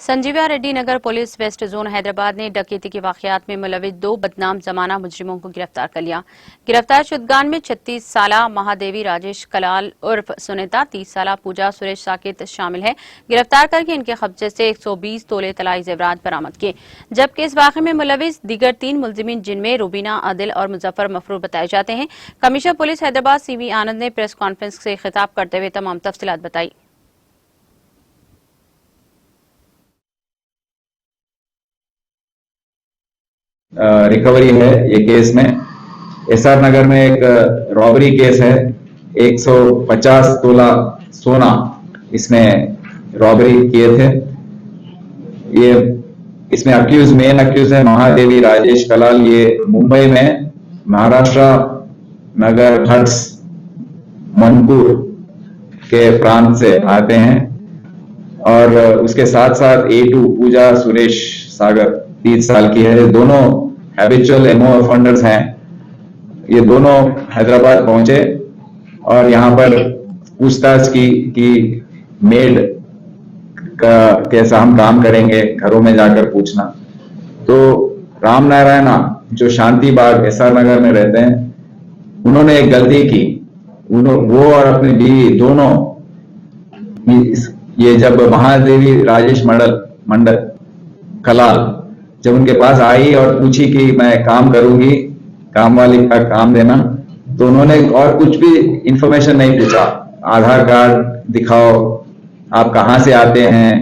संजीवा रेड्डी नगर police west zone Hyderabad ने डकैती के वाकयात में मुलविस 2 बदनाम जमाना मुजरिमों को गिरफ्तार कर लिया। गिरफ्तार शुदगान में 36 साला महादेवी राजेश कलाल उर्फ सुनीता, 30 साला पूजा सुरेश साकित शामिल है। गिरफ्तार करके इनके कब्जे से 120 तोले तलाई जेवरात बरामद किए, जबकि इस वाक़े में मुलविस दीगर 3 मुलजिमीन जिनमें रुबीना, आदिल और मुजफ्फर मफरूर बताए जाते हैं। कमिश्नर पुलिस हैदराबाद CV आनंद ने प्रेस कॉन्फ्रेंस से खिताब करते हुए तमाम तफसीलात बताई। रिकवरी है ये केस में। SR नगर में एक रॉबरी केस है, 150 तोला सोना इसमें रॉबरी किए थे। ये इसमें मेन अक्यूज है महादेवी राजेश कलाल। ये मुंबई में महाराष्ट्र नगर हट्स मनपुर के प्रांत से आते हैं। और उसके साथ साथ A2 पूजा सुरेश सागर 30 साल की है। दोनों हैबिचुअल MO ऑफेंडर्स हैं। ये दोनों हैदराबाद पहुंचे और यहाँ पर पूछताछ की मेड का कैसा हम काम करेंगे, घरों में जाकर पूछना। तो राम नारायणा जो शांति बाग SR नगर में रहते हैं, उन्होंने एक गलती की। वो और अपनी बीवी दोनों ये जब महादेवी राजेश मंडल कलाल जब उनके पास आई और पूछी कि मैं काम करूंगी, काम वाली का काम देना, तो उन्होंने और कुछ भी इंफॉर्मेशन नहीं पूछा। आधार कार्ड दिखाओ, आप कहाँ से आते हैं,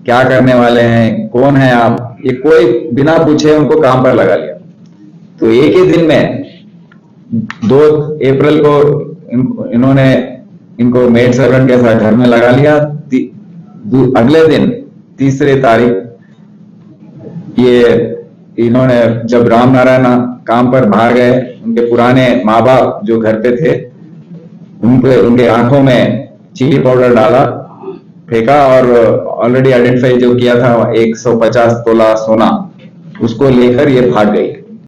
क्या करने वाले हैं, कौन है आप, ये कोई बिना पूछे उनको काम पर लगा लिया। तो एक ही दिन में 2 अप्रैल को इन्होंने इनको मेड सर्वेंट के साथ घर में लगा लिया। अगले दिन 3 तारीख ये इन्होंने जब राम नारायण काम पर बाहर गए, उनके पुराने माँ बाप जो घर पे थे उनके आंखों में चिली पाउडर डाला, फेंका और ऑलरेडी आइडेंटिफाई जो किया था 150 तोला सोना, उसको लेकर ये भाग गई।